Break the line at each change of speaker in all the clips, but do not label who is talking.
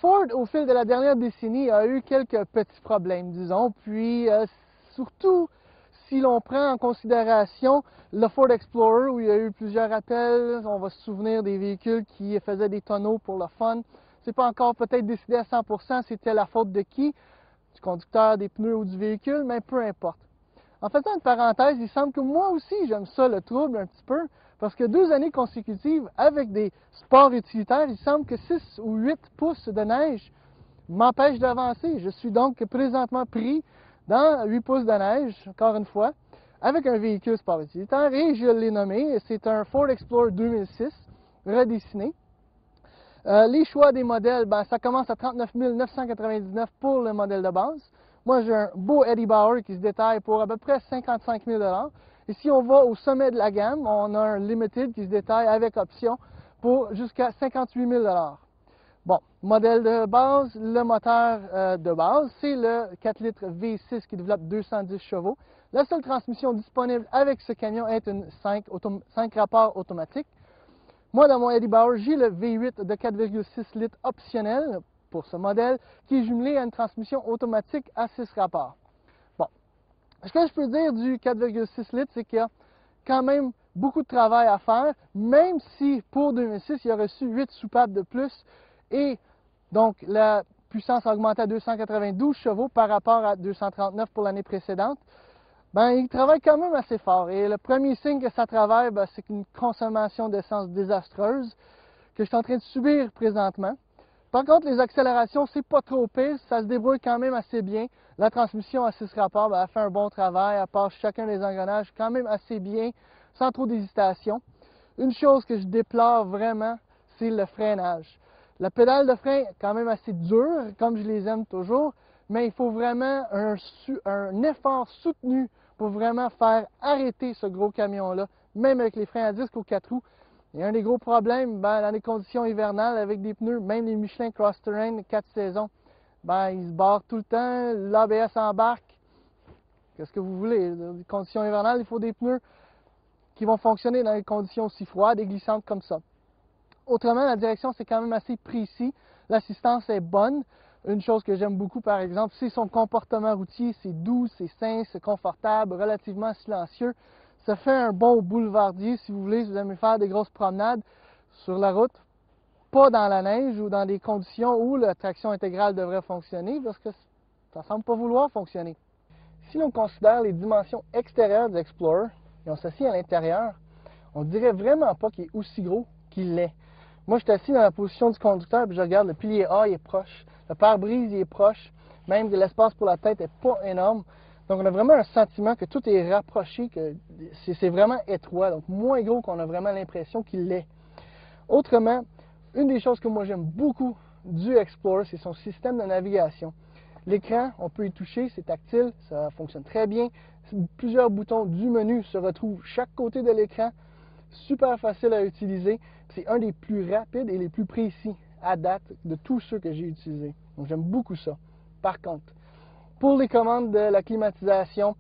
Ford, au fil de la dernière décennie, a eu quelques petits problèmes, disons, puis surtout si l'on prend en considération le Ford Explorer, où il y a eu plusieurs appels, on va se souvenir des véhicules qui faisaient des tonneaux pour le fun. C'est pas encore peut-être décidé à 100% c'était la faute de qui, du conducteur, des pneus ou du véhicule, mais peu importe. En faisant une parenthèse, il semble que moi aussi j'aime ça, le trouble un petit peu, parce que 2 années consécutives avec des sports utilitaires, il semble que 6 ou 8 pouces de neige m'empêchent d'avancer. Je suis donc présentement pris dans 8 pouces de neige, encore une fois, avec un véhicule sport utilitaire, et je l'ai nommé, c'est un Ford Explorer 2006, redessiné. Les choix des modèles, ben, ça commence à 39 999 pour le modèle de base. Moi, j'ai un beau Eddie Bauer qui se détaille pour à peu près 55 000 $. Et si on va au sommet de la gamme, on a un Limited qui se détaille avec option pour jusqu'à 58 000 $. Bon, modèle de base, le moteur de base, c'est le 4 litres V6 qui développe 210 chevaux. La seule transmission disponible avec ce camion est une 5 rapports automatique. Moi, dans mon Eddie Bauer, j'ai le V8 de 4,6 litres optionnel pour ce modèle, qui est jumelé à une transmission automatique à 6 rapports. Bon, ce que je peux dire du 4,6 litres, c'est qu'il y a quand même beaucoup de travail à faire, même si pour 2006, il a reçu 8 soupapes de plus, et donc la puissance a augmenté à 292 chevaux par rapport à 239 pour l'année précédente. Ben, il travaille quand même assez fort. Et le premier signe que ça travaille, ben, c'est une consommation d'essence désastreuse que je suis en train de subir présentement. Par contre, les accélérations, c'est pas trop pire, ça se débrouille quand même assez bien. La transmission à 6 rapports, ben, elle fait un bon travail, elle passe chacun des engrenages quand même assez bien, sans trop d'hésitation. Une chose que je déplore vraiment, c'est le freinage. La pédale de frein est quand même assez dure, comme je les aime toujours, mais il faut vraiment un effort soutenu pour vraiment faire arrêter ce gros camion-là, même avec les freins à disque aux 4 roues. Et un des gros problèmes, ben, dans les conditions hivernales, avec des pneus, même les Michelin Cross Terrain 4 saisons, ben, ils se barrent tout le temps, l'ABS embarque. Qu'est-ce que vous voulez? Dans les conditions hivernales, il faut des pneus qui vont fonctionner dans des conditions aussi froides et glissantes comme ça. Autrement, la direction, c'est quand même assez précis. L'assistance est bonne. Une chose que j'aime beaucoup, par exemple, c'est son comportement routier. C'est doux, c'est sain, c'est confortable, relativement silencieux. Ça fait un bon boulevardier, si vous voulez, si vous aimez faire des grosses promenades sur la route. Pas dans la neige ou dans des conditions où la traction intégrale devrait fonctionner, parce que ça ne semble pas vouloir fonctionner. Si l'on considère les dimensions extérieures de l'Explorer et on s'assied à l'intérieur, on ne dirait vraiment pas qu'il est aussi gros qu'il l'est. Moi, je suis assis dans la position du conducteur et je regarde le pilier A, il est proche. Le pare-brise, il est proche. Même que l'espace pour la tête n'est pas énorme. Donc, on a vraiment un sentiment que tout est rapproché, que c'est vraiment étroit. Donc, moins gros qu'on a vraiment l'impression qu'il l'est. Autrement, une des choses que moi j'aime beaucoup du Explorer, c'est son système de navigation. L'écran, on peut y toucher, c'est tactile, ça fonctionne très bien. Plusieurs boutons du menu se retrouvent chaque côté de l'écran. Super facile à utiliser. C'est un des plus rapides et les plus précis à date de tous ceux que j'ai utilisés. Donc j'aime beaucoup ça. Par contre, pour les commandes de la climatisation,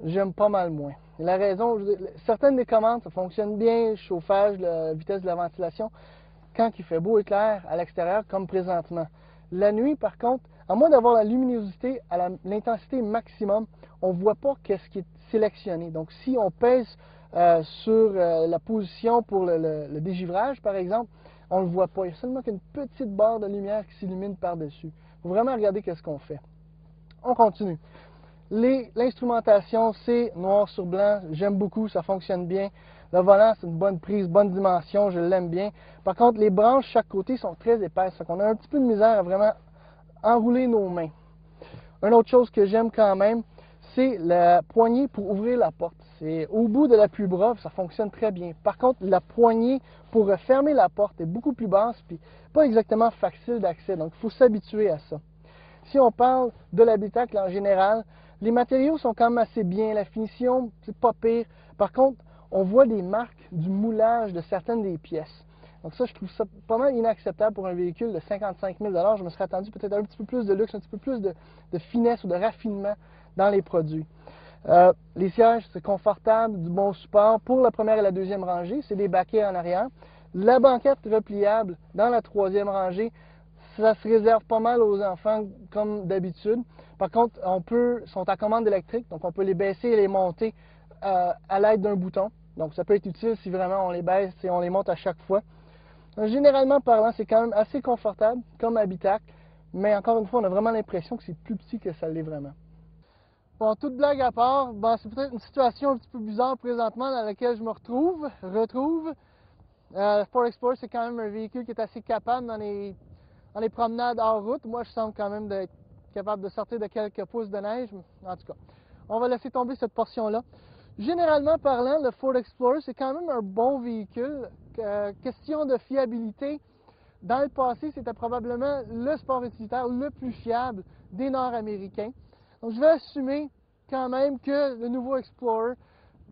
j'aime pas mal moins. La raison, certaines des commandes, ça fonctionne bien, chauffage, la vitesse de la ventilation, quand il fait beau et clair à l'extérieur, comme présentement. La nuit, par contre, à moins d'avoir la luminosité à l'intensité maximum, on ne voit pas ce qui est sélectionné. Donc, si on pèse sur la position pour le dégivrage, par exemple, on ne le voit pas. Il y a seulement qu'une petite barre de lumière qui s'illumine par-dessus. Il faut vraiment regarder ce qu'on fait. On continue. L'instrumentation, c'est noir sur blanc. J'aime beaucoup, ça fonctionne bien. Le volant, c'est une bonne prise, bonne dimension, je l'aime bien. Par contre, les branches chaque côté sont très épaisses. Donc, on a un petit peu de misère à vraiment enrouler nos mains. Une autre chose que j'aime quand même, c'est la poignée pour ouvrir la porte. C'est au bout de l'appui-bras, ça fonctionne très bien. Par contre, la poignée pour fermer la porte est beaucoup plus basse, puis pas exactement facile d'accès. Donc, il faut s'habituer à ça. Si on parle de l'habitacle en général, les matériaux sont quand même assez bien. La finition, c'est pas pire. Par contre, on voit des marques du moulage de certaines des pièces. Donc ça, je trouve ça pas mal inacceptable pour un véhicule de 55 000 $. Je me serais attendu peut-être un petit peu plus de luxe, un petit peu plus de finesse ou de raffinement dans les produits. Les sièges, c'est confortable, du bon support pour la première et la deuxième rangée. C'est des baquets en arrière. La banquette repliable dans la troisième rangée, ça se réserve pas mal aux enfants comme d'habitude. Par contre, sont à commande électrique, donc on peut les baisser et les monter à l'aide d'un bouton. Donc ça peut être utile si vraiment on les baisse et on les monte à chaque fois. Donc, généralement parlant, c'est quand même assez confortable comme habitacle, mais encore une fois, on a vraiment l'impression que c'est plus petit que ça l'est vraiment. Bon, toute blague à part, c'est peut-être une situation un petit peu bizarre présentement dans laquelle je me retrouve. Ford Explorer, c'est quand même un véhicule qui est assez capable dans les promenades hors route. Moi, je semble quand même d'être capable de sortir de quelques pouces de neige. En tout cas, on va laisser tomber cette portion-là. Généralement parlant, le Ford Explorer, c'est quand même un bon véhicule. Question de fiabilité, dans le passé, c'était probablement le sport utilitaire le plus fiable des Nord-Américains. Donc, je vais assumer quand même que le nouveau Explorer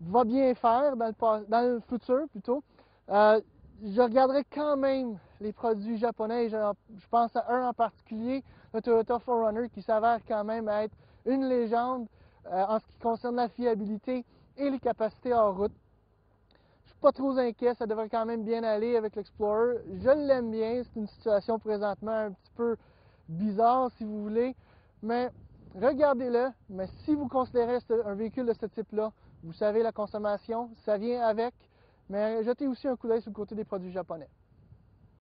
va bien faire dans le futur plutôt. Je regarderai quand même les produits japonais. Je pense à un en particulier, le Toyota 4Runner, qui s'avère quand même être une légende en ce qui concerne la fiabilité et les capacités hors route. Je suis pas trop inquiet, ça devrait quand même bien aller avec l'Explorer. Je l'aime bien, c'est une situation présentement un petit peu bizarre si vous voulez, mais regardez-le. Mais si vous considérez un véhicule de ce type-là, vous savez la consommation, ça vient avec, mais jetez aussi un coup d'œil sur le côté des produits japonais.